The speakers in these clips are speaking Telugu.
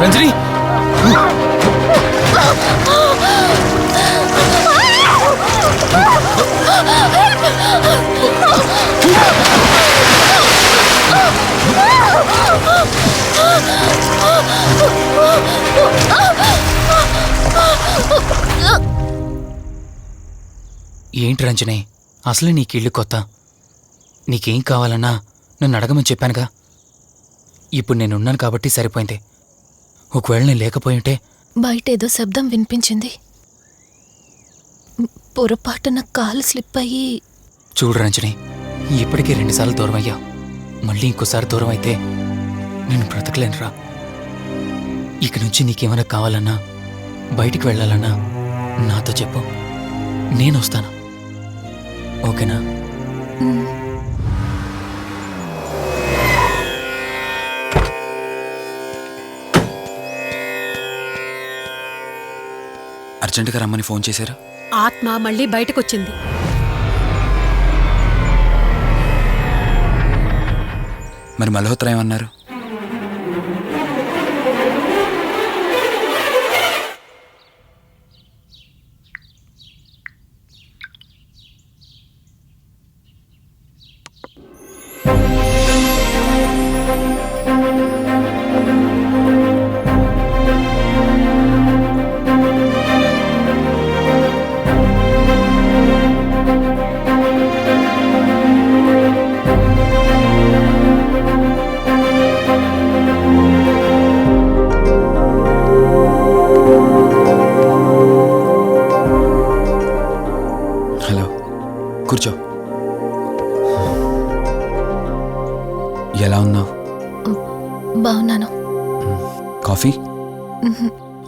రంజని ఏంటి రంజని, అసలే నీకు ఇల్లు కొత్త. నీకేం కావాలన్నా నన్ను అడగమని చెప్పానుగా. ఇప్పుడు నేనున్నాను కాబట్టి సరిపోయింది. ఒకవేళ నేను లేకపోయింటే బయట ఏదో శబ్దం వినిపించింది. పొరపాటున కాలు స్లిప్ అయ్యి. చూడు రంజని, ఇప్పటికే 2 సార్లు దూరం అయ్యా. మళ్ళీ ఇంకోసారి దూరం అయితే నేను బ్రతకలేనురా. ఇక నుంచి నీకేమైనా కావాలన్నా, బయటికి వెళ్ళాలన్నా నాతో చెప్పు, నేను వస్తాను. ఓకేనా? అర్జెంటుగా రమ్మని ఫోన్ చేశారా? ఆత్మ మళ్ళీ బయటకొచ్చింది. మరి మల్హోత్రా ఏమన్నారు? కూర్చో. ఎలా ఉన్నావు? బాగున్నాను. కాఫీ?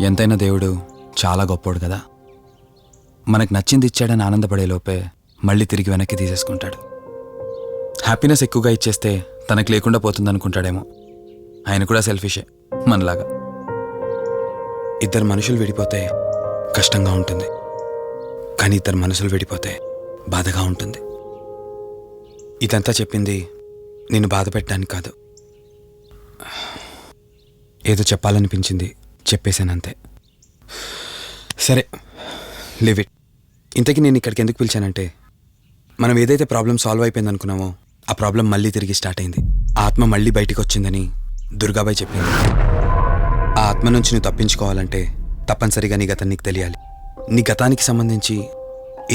ఎంతైనా దేవుడు చాలా గొప్పోడు కదా. మనకు నచ్చింది ఇచ్చాడని ఆనందపడే లోపే మళ్ళీ తిరిగి వెనక్కి తీసేసుకుంటాడు. హ్యాపీనెస్ ఎక్కువగా ఇచ్చేస్తే తనకు లేకుండా పోతుందనుకుంటాడేమో. ఆయన కూడా సెల్ఫిషే మనలాగా. ఇద్దరు మనుషులు విడిపోతే కష్టంగా ఉంటుంది, కానీ ఇద్దరు మనసులు విడిపోతే బాధగా ఉంటుంది. ఇదంతా చెప్పింది నేను బాధ పెట్టడానికి కాదు. ఏదో చెప్పాలనిపించింది, చెప్పేశానంతే. సరే, లివ్ ఇట్. ఇంతకీ నేను ఇక్కడికి ఎందుకు పిలిచానంటే, మనం ఏదైతే ప్రాబ్లం సాల్వ్ అయిపోయింది అనుకున్నామో ఆ ప్రాబ్లం మళ్ళీ తిరిగి స్టార్ట్ అయింది. ఆ ఆత్మ మళ్ళీ బయటికి వచ్చిందని దుర్గాబాయ్ చెప్పింది. ఆ ఆత్మ నుంచి నువ్వు తప్పించుకోవాలంటే తప్పనిసరిగా నీ గతం నీకు తెలియాలి. నీ గతానికి సంబంధించి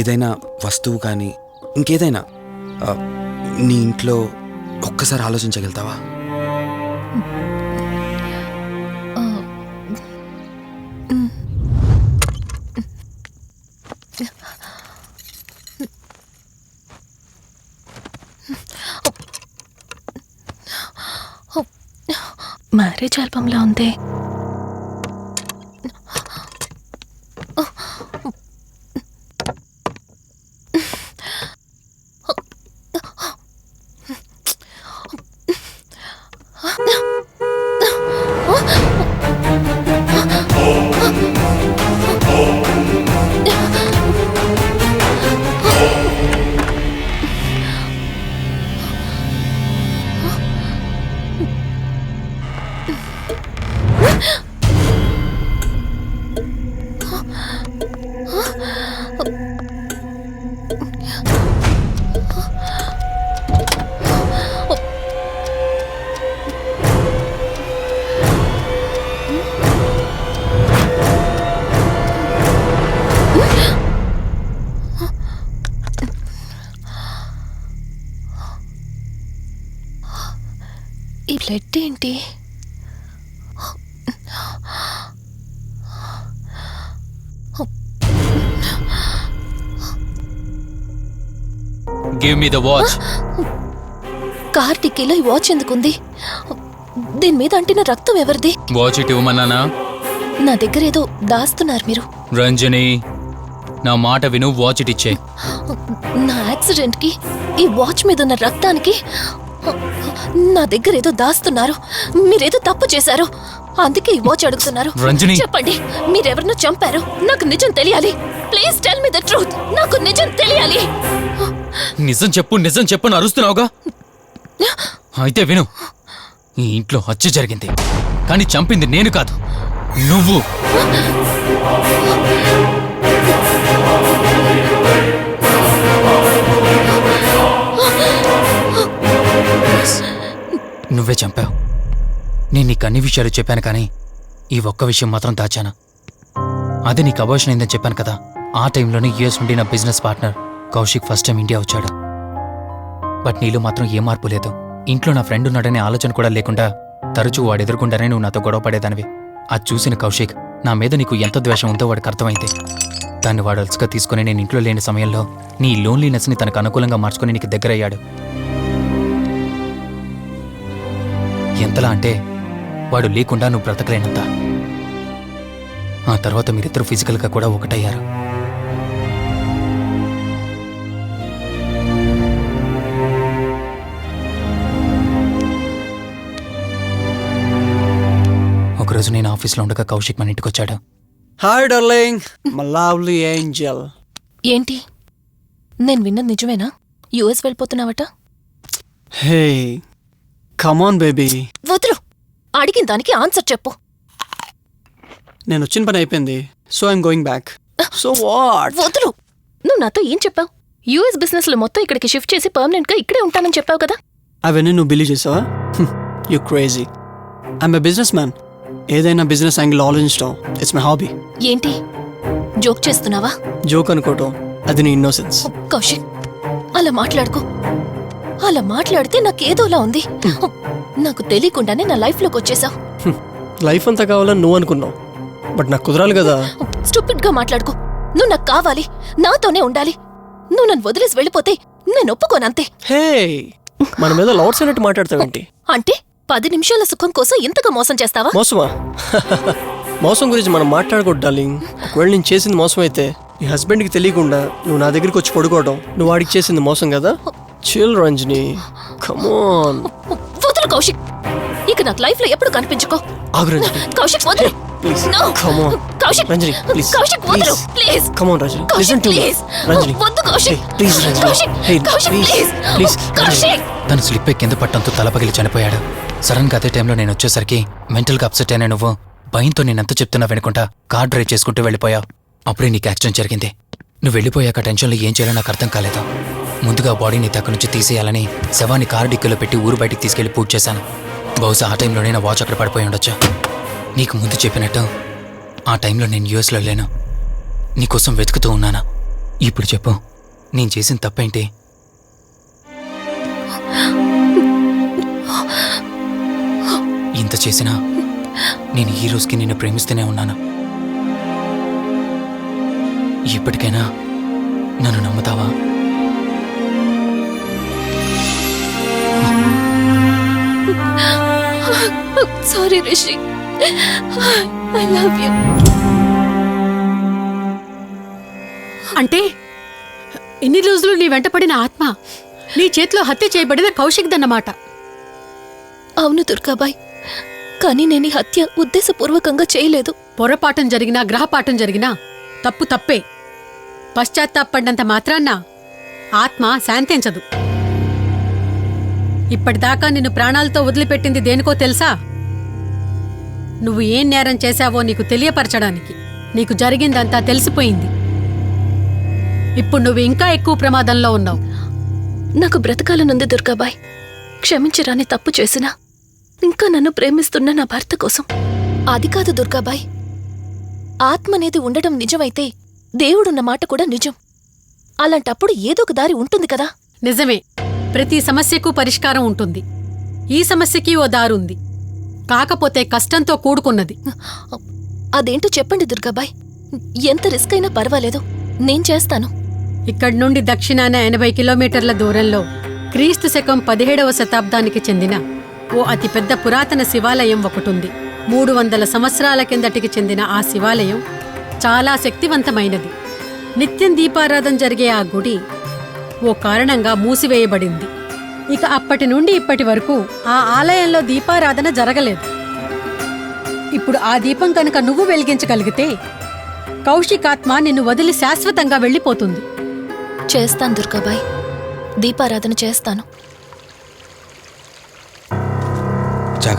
ఏదైనా వస్తువు కానీ ఇంకేదైనా నీ ఇంట్లో ఒక్కసారి ఆలోచించగలుగుతావా? మ్యారేజ్ ఆల్బంలా ఉంది. ఈ బ్లడ్ ఏంటి? Give me the watch. Car టిక్కీలో ఈ వాచ్ ఎందుకుంది? దీని మీద అంటిన రక్తం ఎవరిది? వాచ్ ఇటు ఇవ్వమన్నానా? నా దగ్గర ఏదో దాస్తున్నారు మీరు. రంజని, నా మాట విను, వాచ్ ఇటు ఇచ్చే. నా యాక్సిడెంట్ కి ఈ వాచ్ మీద ఉన్న రక్తానికి నా దగ్గర ఏదో దాస్తున్నారు. మీరేదో తప్పు చేశారు, అందుకే ఈ వాచ్ అడుగుతున్నారు. రంజని, చెప్పండి, మీరెవరినో చంపారు. నాకు నిజం తెలియాలి. Please tell me the truth. నాకు నిజం తెలియాలి. నిజం చెప్పు, నిజం చెప్పు అని అరుస్తున్నావుగా. అయితే విను, ఈ ఇంట్లో హత్య జరిగింది, కానీ చంపింది నేను కాదు, నువ్వు. నువ్వే చంపావు. నేను నీకు అన్ని విషయాలు చెప్పాను, కానీ ఈ ఒక్క విషయం మాత్రం దాచాను. అది నీకు అబార్షన్ అయిందని చెప్పాను కదా. ఆ టైంలోనే యూఎస్ నుండి నా business partner Kaushik first time India వచ్చాడు. బట్ నీలో మాత్రం ఏ మార్పు లేదు. ఇంట్లో నా ఫ్రెండ్ ఉన్నాడనే ఆలోచన కూడా లేకుండా తరచూ వాడు ఎదుర్కొండానే నువ్వు నాతో గొడవ పడేదానివి. అది చూసిన కౌశిక్ నా మీద నీకు ఎంత ద్వేషం ఉందో వాడికి అర్థమైంది. దాన్ని వాడు అలసుగా తీసుకుని నేను ఇంట్లో లేని సమయంలో నీ లోన్లీనెస్ని తనకు అనుకూలంగా మార్చుకుని నీకు దగ్గరయ్యాడు. ఎంతలా అంటే వాడు లేకుండా నువ్వు బ్రతకలేనంత. ఆ తర్వాత మీరిద్దరు ఫిజికల్గా కూడా ఒకటయ్యారు. ఒకరోజు నేను ఆఫీస్లో ఉండగా కౌశిక్ మన ఇంటికి వచ్చాడు. Hi darling, my lovely angel. ఏంటి, నేను విన్నది నిజమేనా? యుఎస్ వెళ్ళిపోతున్నావట? Hey come on baby. వదులు, అడిగిన దానికి ఆన్సర్ చెప్పు. నేను వచ్చిన పని అయిపోయింది, so I'm going back. So what? వదులు. నువ్వు నాతో ఏం చెప్పావు? యుఎస్ బిజినెస్ లో మొత్తం ఇక్కడికి షిఫ్ట్ చేసి పర్మనెంట్ గా ఇక్కడే ఉంటానని చెప్పావు కదా. అవన్నీ నువ్వు బిలీవ్ చేసావా? You crazy. I'm a business man. ఏదైనా బిజినెస్ యాంగిల్ ఆలోచించడం ఇట్స్ మై హాబీ. ఏంటి, జోక్ చేస్తున్నావా? జోక్ అనుకోవటం అది నీ ఇన్నోసెన్స్. కౌశిక్, అలా మాట్లాడుకో. అలా మాట్లాడితే నాకేదోలా ఉంది. నాకు తెలియకుండానే నా లైఫ్ లోకి వచ్చేసావు. లైఫ్ అంతా కావాలని నువ్వు అనుకున్నావు, బట్ నాకు కుదరాలి కదా. స్టూపిడ్ గా మాట్లాడుకో. నువ్వు నాకు కావాలి, నాతోనే ఉండాలి. నువ్వు నన్ను వదిలేసి వెళ్ళిపోతే నేను ఒప్పుకోనంతే. హే, మన మీద లవర్స్ అన్నట్టు మాట్లాడతావేంటి? అంటే 10 నిమిషాల సుఖం కోసం ఇంతగా మోసం చేస్తావా? మోసమా? మోసం గురించి మనం మాట్లాడకూడదు డార్లింగ్. ఒకవేళ నేను చేసింది మోసం అయితే నీ హస్బెండ్కి తెలియకుండా నువ్వు నా దగ్గరికి వచ్చి పడుకోవడం నువ్వు వాడికి చేసింది మోసం కదా. Chill Ranjani, come on. వదులు కౌశిక్, ఇక నాకు లైఫ్ లో ఎప్పుడు కనిపించుకో. ఆగు రంజని. కౌశిక్ వదులు. Please, No. come on. Kaushik, Ranjani, please. Kaushik వదులు, please. Come on, Ranjani. Kaushik, Listen to me. please. Ranjani. వద్దు Kaushik. Hey, please, Ranjani. Kaushik, Hey, Kaushik, please. please. Please, Kaushik. తను స్లిప్ కింద పట్టడంతో తల పగిలి చనిపోయాడు. సడన్ గా అదే టైంలో నేను వచ్చేసరికి మెంటల్ గా అప్సెట్ అయినా నువ్వు భయంతో నేనెంత చెప్తున్నా వినుకుంటా కార్ డ్రైవ్ చేసుకుంటూ వెళ్ళిపోయావు. అప్పుడే నీకు యాక్సిడెంట్ జరిగింది. నువ్వు వెళ్ళిపోయాక టెన్షన్లో ఏం చేయాలో నాకు అర్థం కాలేదు. ముందుగా బాడీని అక్కడి నుంచి తీసేయాలని శవాన్ని కారు డిక్కీలో పెట్టి ఊరు బయటికి తీసుకెళ్లి పూజ చేశాను. బహుశా ఆ టైంలోనే నా వాచ్ అక్కడ పడిపోయి ఉండొచ్చు. నీకు ముందు చెప్పినట్టు ఆ టైంలో నేను యూఎస్లో లేను. నీకోసం వెతుకుతూ ఉన్నాను. ఇప్పుడు చెప్పు, నేను చేసిన తప్పేంటి? ఇంత చేసినా నేను ఈ రోజుకి నిన్ను ప్రేమిస్తూనే ఉన్నాను. ఇప్పటికైనా నన్ను నమ్ముతావా? Sorry Rishi, I love you. అంటే ఇన్ని రోజులు నీ వెంటపడిన ఆత్మ నీ చేతిలో హత్య చేయబడిన కౌశిక్ దన్నమాట. అవును దుర్గాబాయ్, కానీ నేను ఈ హత్య ఉద్దేశపూర్వకంగా చేయలేదు. పొరపాఠం జరిగినా గ్రహపాఠం జరిగినా తప్పు తప్పే. పశ్చాత్తాపడినంత మాత్రాన్న ఆత్మ శాంతించదు. ఇప్పటిదాకా నిన్ను ప్రాణాలతో వదిలిపెట్టింది దేనికో తెలుసా? నువ్వు ఏం నేరం చేశావో నీకు తెలియపరచడానికి. నీకు జరిగిందంతా తెలిసిపోయింది. ఇప్పుడు నువ్వు ఇంకా ఎక్కువ ప్రమాదంలో ఉన్నావు. నాకు బ్రతకాలనుంది దుర్గాబాయ్. క్షమించరాని తప్పు చేసినా ఇంకా నన్ను ప్రేమిస్తున్న నా భర్త కోసం. అది కాదు దుర్గాబాయ్, ఆత్మ అనేది ఉండడం నిజమైతే దేవుడున్న మాట కూడా నిజం. అలాంటప్పుడు ఏదో ఒక దారి ఉంటుంది కదా. నిజమే, ప్రతి సమస్యకు పరిష్కారం ఉంటుంది. ఈ సమస్యకి ఓ దారుంది, కాకపోతే కష్టంతో కూడుకున్నది. అదేంటో చెప్పండి దుర్గాబాయ్. ఎంత రిస్క్ అయినా పర్వాలేదు, నేను చేస్తాను. ఇక్కడి నుండి దక్షిణాన 80 కిలోమీటర్ల దూరంలో క్రీస్తు శకం 17వ శతాబ్దానికి చెందిన ఓ అతిపెద్ద పురాతన శివాలయం ఒకటుంది. 300 సంవత్సరాల కిందటికి చెందిన ఆ శివాలయం చాలా శక్తివంతమైనది. నిత్యం దీపారాధన జరిగే ఆ గుడి ఓ కారణంగా మూసివేయబడింది. ఇక అప్పటి నుండి ఇప్పటి వరకు ఆ ఆలయంలో దీపారాధన జరగలేదు. ఇప్పుడు ఆ దీపం కనుక నువ్వు వెలిగించగలిగితే కౌశికాత్మ నిన్ను వదిలి శాశ్వతంగా వెళ్ళిపోతుంది. చేస్తాను దుర్గాబాయ్, దీపారాధన చేస్తాను. జాగ్రత్త.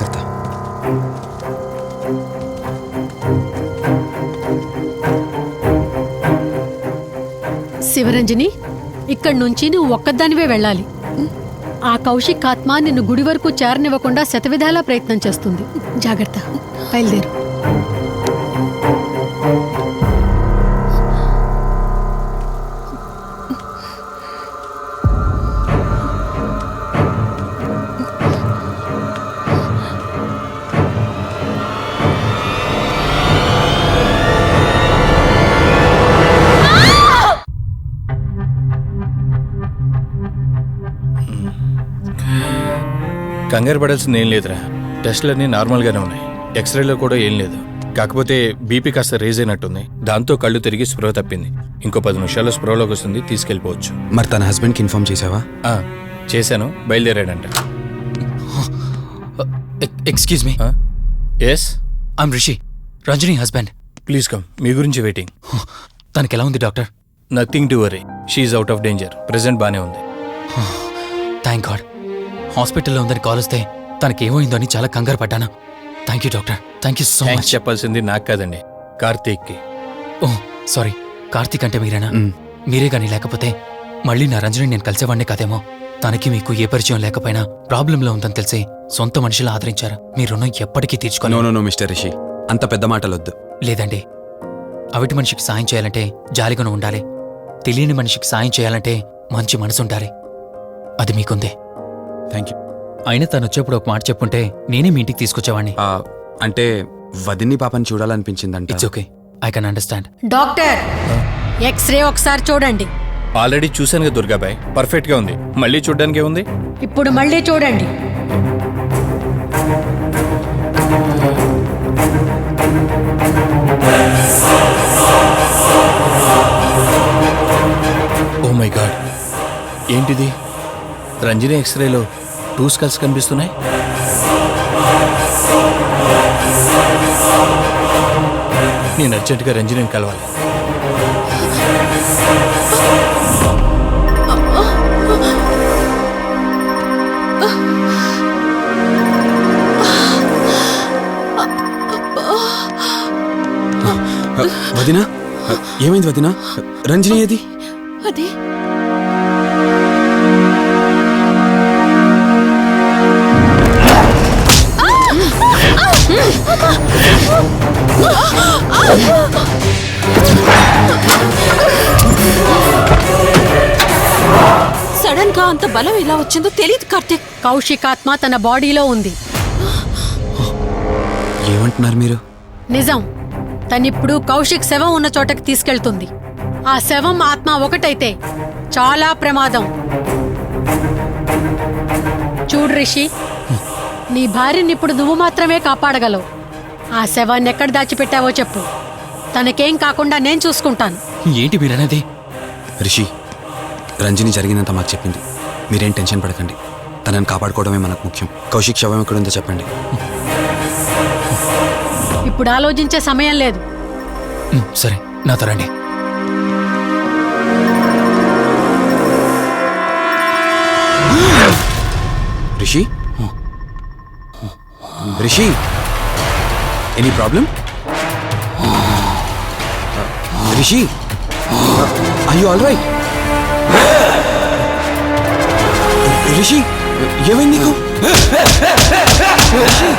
శివరంజని, ఇక్కడి నుంచి నువ్వు ఒక్కదానివే వెళ్ళాలి. ఆ కౌశిక్ ఆత్మ నిన్ను గుడి వరకు చేరనివ్వకుండా శతవిధాలా ప్రయత్నం చేస్తుంది. జాగ్రత్త, బయలుదేరు. కంగారు పడాల్సింది ఏం లేదురా. టెస్టులన్నీ నార్మల్గానే ఉన్నాయి. ఎక్స్రేలో కూడా ఏం లేదు. కాకపోతే బీపీ కాస్త రేజ్ అయినట్టుంది. దాంతో కళ్ళు తిరిగి స్పృహ తప్పింది. ఇంకో 10 నిమిషాల్లో స్పృహలోకి వస్తుంది, తీసుకెళ్ళిపోవచ్చు. మరి తన హస్బెండ్కి ఇన్ఫార్మ్ చేసావా? చేశాను, బయలుదేరాడంట. Excuse me, yes, I'm Rishi, Ranjani husband. Please come. మీ గురించి వెయిటింగ్. తనకి ఎలా ఉంది doctor? Nothing to worry, she's out of danger. Present బానే ఉంది. Thank God. హాస్పిటల్లో ఉందని కాల్ వస్తే తనకేమైందో అని చాలా కంగారు పడ్డాను. Thank you doctor, thank you so thanks much. చెప్పాల్సింది నాకు కాదండి, కార్తీక్కి. ఓ సారీ, కార్తీక్ అంటే మీరేనా? మ్. మీరే గానీ లేకపోతే మళ్ళీ నా రంజని నేను కలిసేవాడినే కాదేమో. తనకి మీకు ఏ పరిచయం లేకపోయినా ప్రాబ్లంలో ఉందని తెలిసి సొంత మనుషులు ఆదరించారు. మీ రుణం ఎప్పటికీ నో తీర్చుకోను. నో నో మిస్టర్ రిషి, అంత పెద్ద మాటలొద్దు. లేదండి, అవిటి మనిషికి సాయం చేయాలంటే జాలిగుణం ఉండాలి. తెలియని మనిషికి సాయం చేయాలంటే మంచి మనసు ఉండాలి. అది మీకుందే. Thank you. అయినా తను వచ్చేప్పుడు ఒక మాట చెప్పుంటే నేనే మీ ఇంటికి తీసుకొచ్చేవాడిని. అంటే వదిన్ని పాపని చూడాలనిపించిందంట. It's okay, I can understand. Doctor, x-ray ఒకసారి చూడండి. ఆల్రెడీ చూశాను కదా దుర్గాబాయ్, పర్ఫెక్ట్గా ఉంది. మళ్ళీ చూడ్డానికి ఏముంది? ఇప్పుడు మళ్ళీ చూడండి. ఓ మై గాడ్, ఏంటిది? రంజని ఎక్స్రేలో 2 స్కల్స్ కనిపిస్తున్నాయి. నేను అర్జెంటుగా రంజనిని కలవాలి. వదినా, ఏమైంది వదినా? రంజని ఏది? అది సడన్ గా అంత బలం ఎలా వచ్చిందో తెలియదు కార్తీక్. కౌశిక్ ఆత్మ తన బాడీలో ఉంది. ఏమంటున్నారు మీరు? నిజం. తనిప్పుడు కౌశిక్ శవం ఉన్న చోటకి తీసుకెళ్తుంది. ఆ శవం ఆత్మ ఒకటైతే చాలా ప్రమాదం. చూడు రిషి, నీ భార్యని ఇప్పుడు నువ్వు మాత్రమే కాపాడగలవు. ఆ శవాన్ని ఎక్కడ దాచిపెట్టావో చెప్పు. తనకేం కాకుండా నేను చూసుకుంటాను. ఏంటి మీరనేది? రిషి, రంజని జరిగినంత మాకు చెప్పింది. మీరేం టెన్షన్ పడకండి. తనని కాపాడుకోవడమే మనకు ముఖ్యం. కౌశిక్ శవం ఎక్కడుందో చెప్పండి. ఇప్పుడు ఆలోచించే సమయం లేదు. సరే, నాతో రండి. Rishi, Rishi, any problem? Rishi, are you all right? Rishi, ఏమైంది నీకు? రిషి,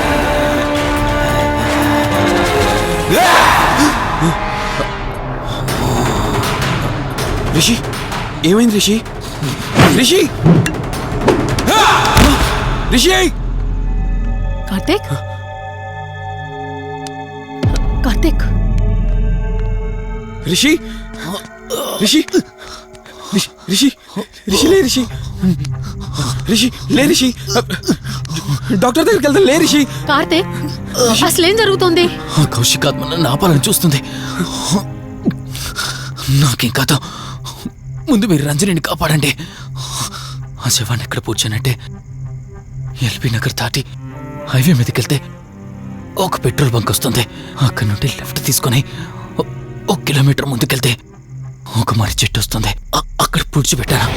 రిషి, ఏమైంది రిషి? రిషి, రిషి, కార్తీక్, కార్తీక్, రిషి, రిషి, రిషి, రిషి, లే రిషి, రిషి, లే రిషి, డాక్టర్ దగ్గరికి వెళ్తాం. లే రిషి. కార్తీక్, అసలేం జరుగుతుంది? ఆ కౌశిక్ ఆత్మ నన్ను ఆపాలని చూస్తుంది. నాకేం కాదు, ముందు మీరు రంజనిని కాపాడండి. ఆ శవాన్ని ఎక్కడ పూడ్చానంటే ఎల్బీ నగర్ దాటి హైవే మీదకెళ్తే ఒక పెట్రోల్ బంక్ వస్తుంది. అక్కడి నుండి లెఫ్ట్ తీసుకొని 1 కిలోమీటర్ ముందుకెళ్తే ఒక మర్రి చెట్టు వస్తుంది. అక్కడ పూడ్చిపెట్టాను.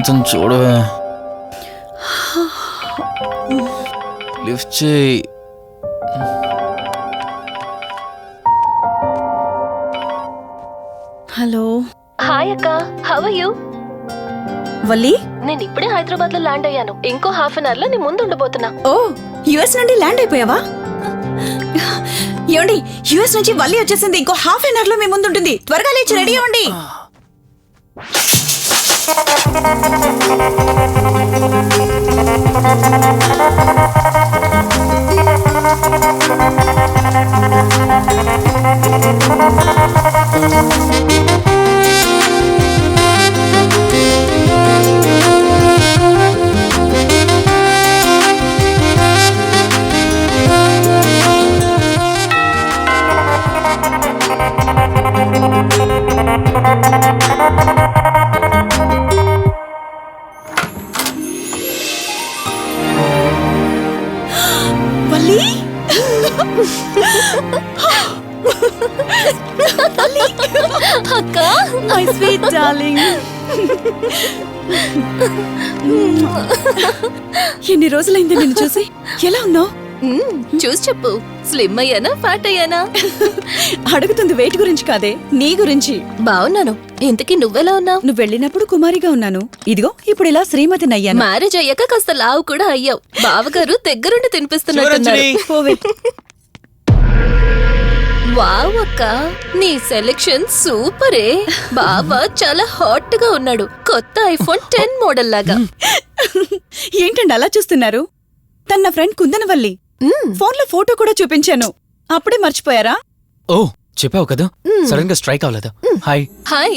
అతను చూడవే లిఫ్ట్ చేయి. హలో హాయ్ అక్క, హౌ ఆర్ యు? వల్లి. నేను ఇప్పుడే హైదరాబాద్ లో ల్యాండ్ అయ్యాను. ఇంకో హాఫ్ అన్ అవర్ లో నీ ముందు ఉండబోతున్నా. ఓ, యుఎస్ నుండి ల్యాండ్ అయిపోయావా? ఏమండి, యుఎస్ నుంచి వల్లి వచ్చేసింది. ఇంకో హాఫ్ అన్ అవర్ లో మీ ముందు ఉంటుంది. త్వరగా లేచి రెడీ అవ్వండి. వల్లి, అక్క, మై స్వీట్ డార్లింగ్. ఎన్ని రోజులైంది నిన్ను చూసి. ఎలా ఉన్నావు? చూసి చెప్పు. స్లిమ్ అయ్యానా, ఫ్యాట్ అయ్యానా? అడుగుతుంది వెయిట్ గురించి కాదే, నీ గురించి. బాగున్నాను. ఇంతకీ నువ్వెలా ఉన్నావు? నువ్వు వెళ్ళినప్పుడు కుమారిగా ఉన్నాను. ఇదిగో ఇప్పుడు ఇలా శ్రీమతిని అయ్యాను. మ్యారేజ్ అయ్యాక కాస్త లావు కూడా అయ్యావు. బావగారు దగ్గరుండి తినిపిస్తున్నట్టున్నారు. పోవే. వావ్ అక్క, నీ సెలెక్షన్ సూపరే. బావ చాలా హాట్ గా ఉన్నాడు. కొత్త ఐఫోన్ 10 మోడల్ లాగా. ఏంటండి అలా చూస్తున్నారు? తన నా ఫ్రెండ్ కుందనవల్లి. ఫోన్ లో ఫోటో కూడా చూపించాను. అప్పుడే మర్చిపోయారా? ఓ, చెప్పావు కదా, సడన్ గా స్ట్రైక్ అవ్వలేదు. హాయ్. హాయ్.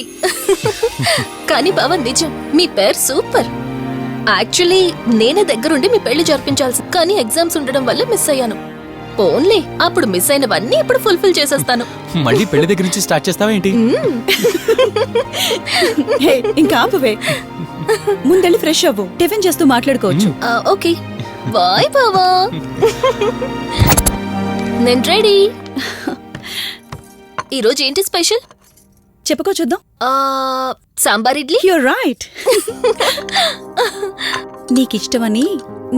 కానీ బావ నిజం, మీ పేరు సూపర్. యాక్చువల్లీ నేనే దగ్గరుండి మీ పెళ్లి జరిపించాల్సి, కానీ ఎగ్జామ్స్ ఉండడం వల్ల మిస్ అయ్యాను. పోన్లే, అప్పుడు మిస్ అయినవన్నీ ఇప్పుడు ఫుల్ఫిల్ చేసేస్తాను. మళ్ళీ పెళ్లి దగ్గర నుంచి స్టార్ట్ చేస్తావా ఏంటి? హే, ఇంకా ఆపువే. ముందెళ్ళి ఫ్రెష్ అవ్వు, టిఫిన్ చేస్తూ మాట్లాడుకోవచ్చు. ఓకే బాయ్ బావా. నేను రెడీ. ఈరోజు ఏంటి స్పెషల్? చెప్పుకో చూద్దాం. సాంబార్ ఇడ్లీ. You're right. నీకిష్టమని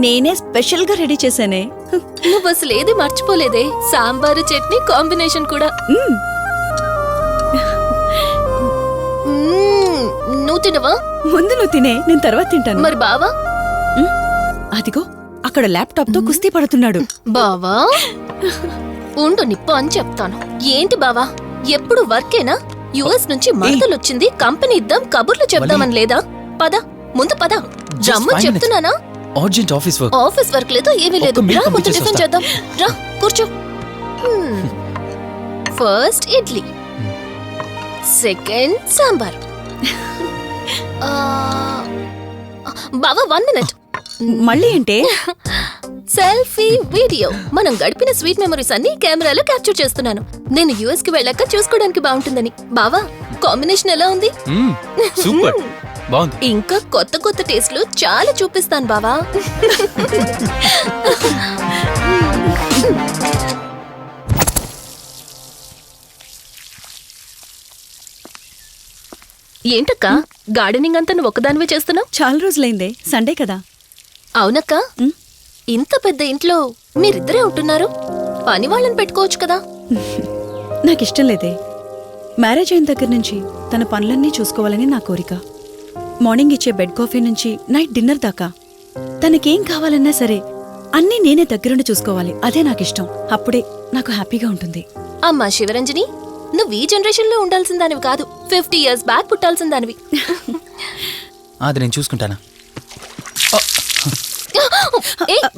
నేనే స్పెషల్ గా రెడీ చేశానే. నువ్వు అసలు ఏది మర్చిపోలేదే. సాంబారు చట్నీ కాంబినేషన్ కూడా. నువ్వు తినవా? ముందు నువ్వు తినే, నేను తర్వాత తింటాను. మరి బావా? అదిగో అక్కడ ల్యాప్టాప్ తో కుస్తీ పడుతున్నాడు. బావా ఉండు, నిప్పు అని చెప్తాను. ఏంటి బావా, ఎప్పుడు వర్కేనా? యుఎస్ నుంచి మరదలొచ్చింది, కంపెనీ ఇద్దాం, కబుర్లు చెప్దామని లేదా? పద ముందు పద. జమ్ము చెప్తున్నానా? Urgent office work. Office work లేదు, ఏమీ లేదు. రా ముందు టిఫిన్ చేద్దాం. రా కూర్చో. First idli, second sambar. బావా 1 మినిట్. మళ్ళీ అంటే? Selfie video. మనం గడిపిన స్వీట్ మెమరీస్ అన్ని కెమెరాలో క్యాప్చర్ చేస్తున్నాను. నేను యుఎస్ కి వెళ్ళాక చూసుకోవడానికి బాగుంటుందని. బావా, కాంబినేషన్ ఎలా ఉంది? సూపర్, బాగుంది. ఇంకా కొత్త కొత్త టేస్ట్లు చాలా చూపిస్తాను బావా. ఏంటక్క, గార్డెనింగ్ అంతా నువ్వు ఒకదానివే చేస్తున్నావు? చాలా రోజులైందే, సండే కదా. అవునక్క, ఇంత పెద్ద ఇంట్లో మీరిద్దరే ఉంటున్నారు. పని వాళ్ళని పెట్టుకోవచ్చు కదా. నాకిష్టం లేదే. మ్యారేజ్ అయిన దగ్గర నుంచి తన పనులన్నీ చూసుకోవాలని నా కోరిక. మార్నింగ్ ఇచ్చే బెడ్ కాఫీ నుంచి నైట్ డిన్నర్ దాకా తనకేం కావాలన్నా సరే అన్నీ నేనే దగ్గరుండి చూసుకోవాలి. అదే నాకిష్టం. అప్పుడే నాకు హ్యాపీగా ఉంటుంది. అమ్మా శివరంజని, నువ్వు ఈ జనరేషన్ లో ఉండాల్సిన దానివి కాదు, 50 years బ్యాక్ పుట్టాల్సిన దానివి. అది నేను చూసుకుంటానా?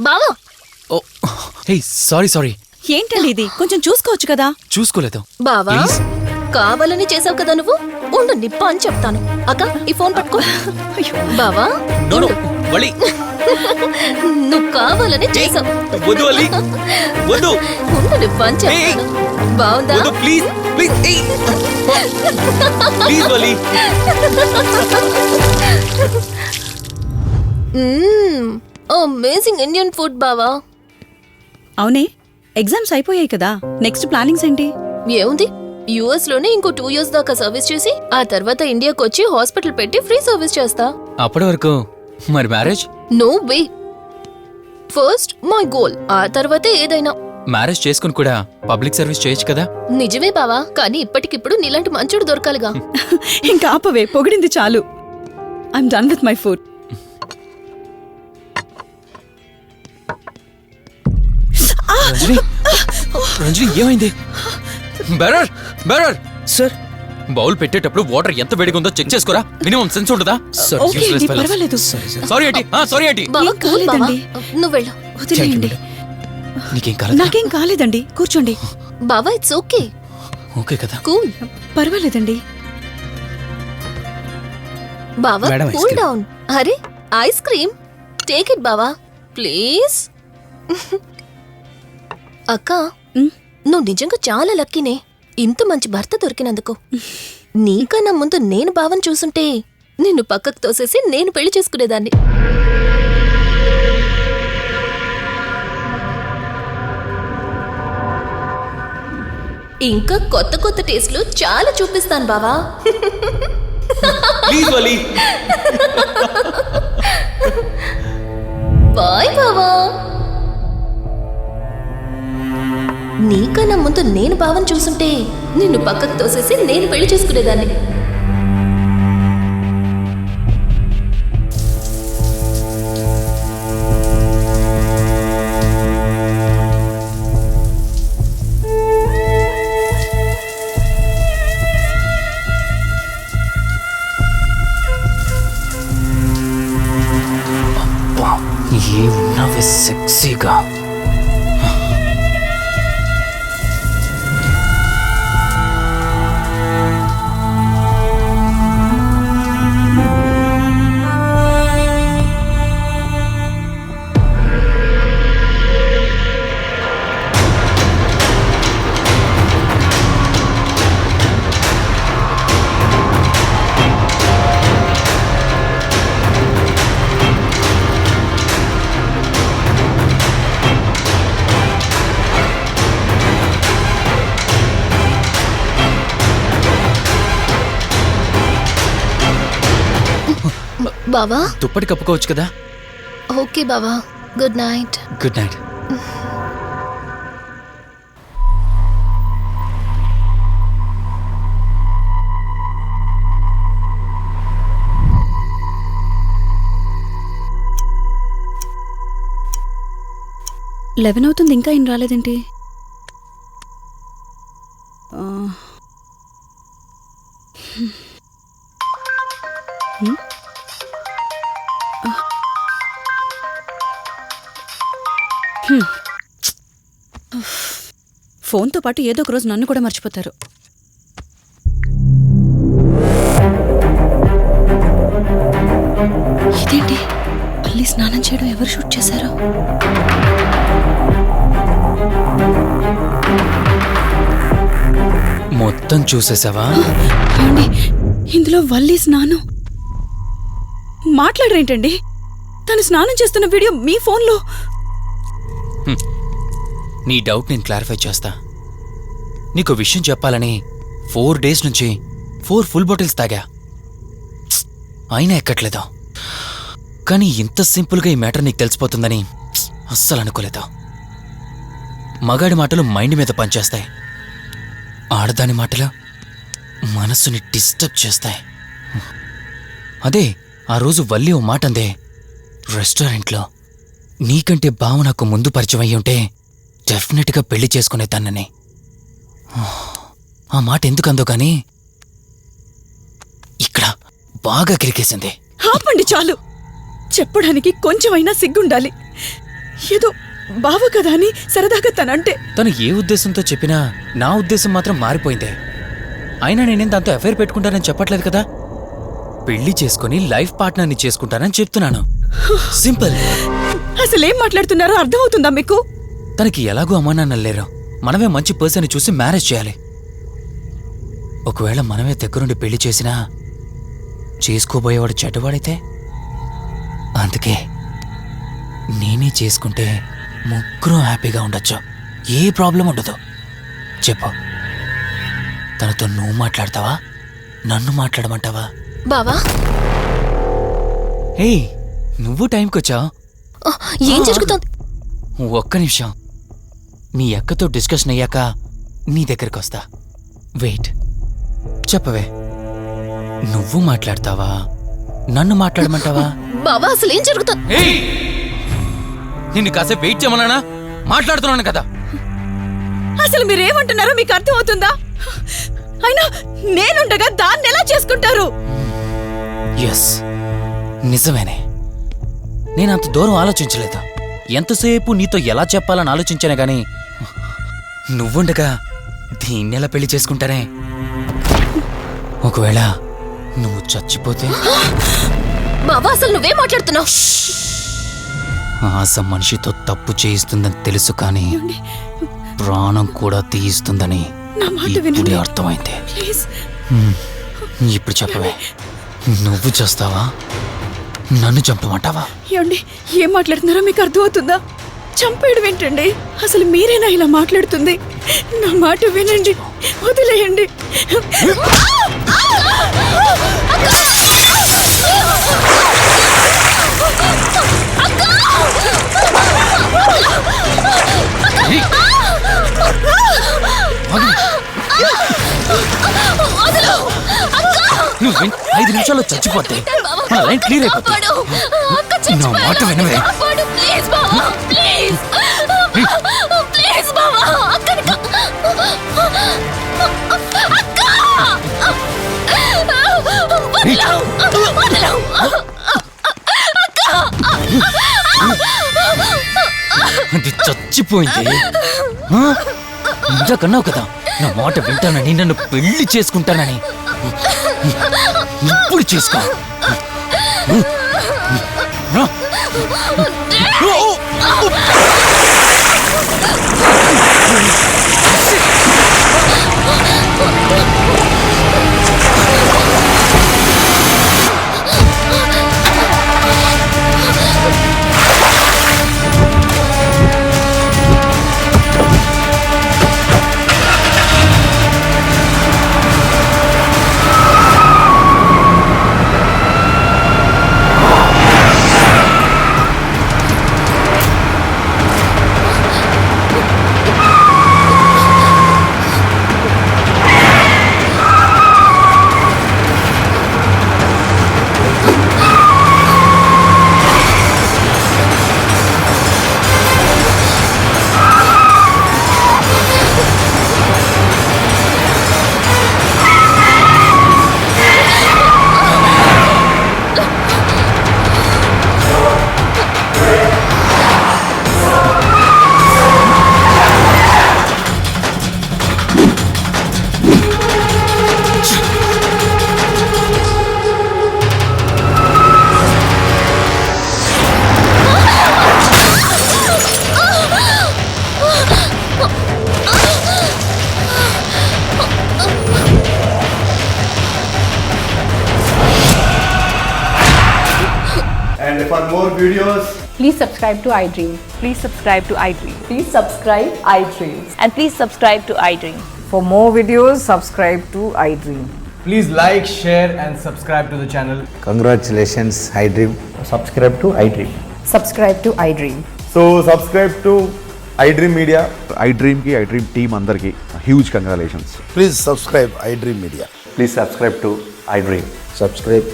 బావా. ఓ, హే, సారీ. ఏంటండి ఇది? కొంచెం చూసుకోవచ్చు కదా. చూసుకోలేదు. బావా, కావాలని చేసావు కదా నువ్వు. ఉండు, నిప్ప అని చెప్తాను. అక్క, ఈ ఫోన్ పట్టుకో. బావా, నువ్వు కావాలని చేసావు. ఉండు, నిప్ప అని చెప్తాను. బావుందా? అమేజింగ్ ఇండియన్ ఫుడ్ బావా. అవునే, ఎగ్జామ్స్ అయిపోయాయి కదా. నెక్స్ట్ ప్లానింగ్స్ ఏంటి? ఏముంది, యుఎస్ లోనే ఇంకో 2 years దాకా సర్వీస్ చేసి ఆ తర్వాత ఇండియాకి వచ్చి హాస్పిటల్ పెట్టి ఫ్రీ సర్వీస్ చేస్తా. అప్పటి వరకు మరి marriage? No way. First my goal, ఆ తర్వాతే ఏదైనా. మ్యారేజ్ చేసుకుని కూడా పబ్లిక్ సర్వీస్ చేయొచ్చు కదా. నిజమే బావా, కానీ ఇప్పటికిప్పుడు నీలాంటి మంచోడు దొరకాలిగా. ఇంకా ఆపవే, పొగిడింది చాలు. I'm done with my food. Ranjani, Ranjani ఏమైంది? బెరర్ బెరర్ సార్ బౌల్ పెట్టేటప్పుడు వాటర్ ఎంత వేడిగా ఉందో చెక్ చేసుకోరా. మినిమం సెన్స్ ఉంటుందా? ఓకే అండి, పర్వాలేదు. సారీ ఏంటి, సారీ ఏంటి. బావా ఏం కూల్ బావా, కాలేదండి. నువ్వు వెళ్ళు. వదిలేయండి. నీకేం కాలేదు? నాకేం కాలేదండి, కూర్చోండి. బావా ఇట్స్ ఓకే, ఓకే కదా. కూల్. పర్వాలేదండి. బావా madam, ice cool cream. Down. అరే ఐస్ క్రీమ్, టేక్ ఇట్ బావా ప్లీజ్. అక్క, ఉమ్, నువ్వు నిజంగా చాలా లక్కీనే, ఇంత మంచి భర్త దొరికినందుకు. నీకన్నా ముందు నేను బావని చూసుంటే నిన్ను పక్కకు తోసేసి నేను పెళ్లి చేసుకునేదాన్ని. ఇంకా కొత్త కొత్త టేస్ట్లు చాలా చూపిస్తాను బావా. Please Vali. బాయ్ బావా. నీకన్నా ముందు నేను బావని చూసుంటే నిన్ను పక్కకు తోసేసి నేను పెళ్లి చేసుకునేదాన్ని. ఏమున్నావే సెక్సీగా. బావా దుప్పటి కప్పుకోవచ్చు కదా. ఓకే బావా, good night. Good night. Eleven అవుతుంది, ఇంకా ఏం రాలేదేంటి? ఆ, హ్మ్. ఆ. హ్మ్. ఫోన్తో పాటు ఏదో ఒక రోజు నన్ను కూడా మర్చిపోతారు. ఇదేంటి, మళ్ళీ స్నానం చేయడం ఎవరు షూట్ చేశారో? మొత్తం చూసేసావా? ఏమండి, ఇందులో వల్లి స్నానం మాట్లాడరేంటండి? తను స్నానం చేస్తున్న వీడియో మీ ఫోన్లో. నీ డౌట్ నేను క్లారిఫై చేస్తా. నీకు విషయం చెప్పాలని 4 days నుంచి 4 ఫుల్ బాటిల్స్ తాగా, అయినా ఎక్కట్లేదు. కానీ ఇంత సింపుల్గా ఈ మ్యాటర్ నీకు తెలిసిపోతుందని అస్సలు అనుకోలేదు. మగాడి మాటలు మైండ్ మీద పనిచేస్తాయి, ఆడదాని మాటలు మనస్సుని డిస్టర్బ్ చేస్తాయి. అదే ఆ రోజు వల్లి ఓ మాట అందే రెస్టారెంట్లో, నీకంటే బావ నాకు ముందు పరిచయం అయ్యి ఉంటే డెఫినెట్గా పెళ్లి చేసుకునేదాన్నని. ఆ మాట ఎందుకందో గానీ ఇక్కడ బాగా కిరికేసింది. ఆపండి చాలు, చెప్పడానికి కొంచెమైనా సిగ్గుండాలి. ఏదో బావ కదా అని సరదాగా తనంటే. తను ఏ ఉద్దేశంతో చెప్పినా నా ఉద్దేశం మాత్రం మారిపోయిందే. అయినా నేనేం దాంతో అఫైర్ పెట్టుకుంటానని చెప్పట్లేదు కదా. పెళ్లి చేసుకుని లైఫ్ పార్ట్నర్ని చేసుకుంటానని చెప్తున్నాను. సింపుల్. అసలేం మాట్లాడుతున్నారో అర్థమవుతుందా మీకు? తనకి ఎలాగూ అమ్మానాన్నలు లేరు, మనమే మంచి పర్సన్ చూసి మ్యారేజ్ చేయాలి. ఒకవేళ మనమే దగ్గరుండి పెళ్లి చేసినా చేసుకోబోయేవాడు చెడ్డవాడైతే, అందుకే నేనే చేసుకుంటే ముగ్గురం హ్యాపీగా ఉండొచ్చు, ఏ ప్రాబ్లం ఉండదు. చెప్పు, తనతో నువ్వు మాట్లాడతావా, నన్ను మాట్లాడమంటావా? బావా హే నువ్వు టైంకి వచ్చావు. ఆ, ఏం జరుగుతోంది? ఒక్క నిమిషం, మీ అక్కతో డిస్కషన్ అయ్యాక నీ దగ్గరికి వస్తా. వెయిట్, చెప్పవే, నువ్వు మాట్లాడతావా నన్ను మాట్లాడమంటావా? బావా అసలు ఏం జరుగుతోంది? ఏయ్! నిన్ను కాసేపు వెయిట్ చేయమన్నానా? మాట్లాడుతున్నాను కదా. అసలు మీరేమంటున్నారో మీకు అర్థమవుతుందా? అయినా నేనుండగా దాన్ని ఎలా చేసుకుంటారు? ఎస్, నిజమేనే. నేనంత దూరం ఆలోచించలేదు. ఎంతసేపు నీతో ఎలా చెప్పాలని ఆలోచించానే గాని నువ్వుండగా దీన్నెలా పెళ్లి చేసుకుంటానే? ఒకవేళ నువ్వు చచ్చిపోతే? బావా అసలు నువ్వేం మాట్లాడుతున్నావు? ఆశ మనిషితో తప్పు చేయిస్తుందని తెలుసు కానీ ప్రాణం కూడా తీయిస్తుందని నా మాట ఇప్పుడే వినండి. అర్థమైంది. ప్లీజ్. ఇప్పుడు చెప్పవే, నువ్వు చేస్తావా నన్ను చంపమంటావా? ఏమండి, ఏం మాట్లాడుతున్నారో మీకు అర్థమవుతుందా? చంపేయడం ఏంటండి? అసలు మీరేనా ఇలా మాట్లాడుతుంది? నా మాట వినండి, వదిలేయండి. నువ్వు 5 నిమిషాల్లో చచ్చిపోతే మన లైన్ క్లియర్ అయిపోతుంది. నా మాట వినవే. ప్లీజ్ బావా, ప్లీజ్ ప్లీజ్ బావా, అక్కని అది చచ్చిపోయింది. ఇంతకన్నావు కదా నా మాట వింటానని, నన్ను పెళ్లి చేసుకుంటానని. ఇప్పుడు చేసుకో. And for more videos, Please subscribe to iDream. Please subscribe to iDream. Please subscribe iDream. And please subscribe to iDream. For more videos, subscribe to iDream. please like, share, and subscribe to the channel. Congratulations, iDream. Subscribe to iDream. Subscribe to iDream. So subscribe to iDream Media. iDream ki iDream team andarki huge congratulations. Please subscribe iDream Media. Please subscribe to iDream. Subscribe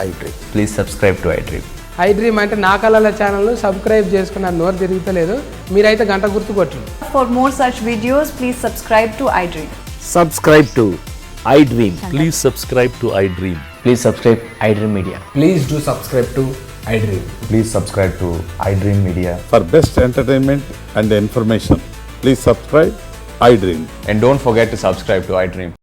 iDream. Please subscribe to iDream. iDream అంటే నా కళల ఛానల్ను సబ్స్క్రైబ్ చేసుకున్న నోరు తిరుగుతలేదు. మీరైతే గంట గుర్తు కొట్టండి. For more such videos, please subscribe to iDream. Subscribe to iDream. Please subscribe to iDream. Please subscribe iDream Media. Please do subscribe to iDream. Please subscribe to iDream Media. For best entertainment and information, please subscribe iDream. And don't forget to subscribe to iDream.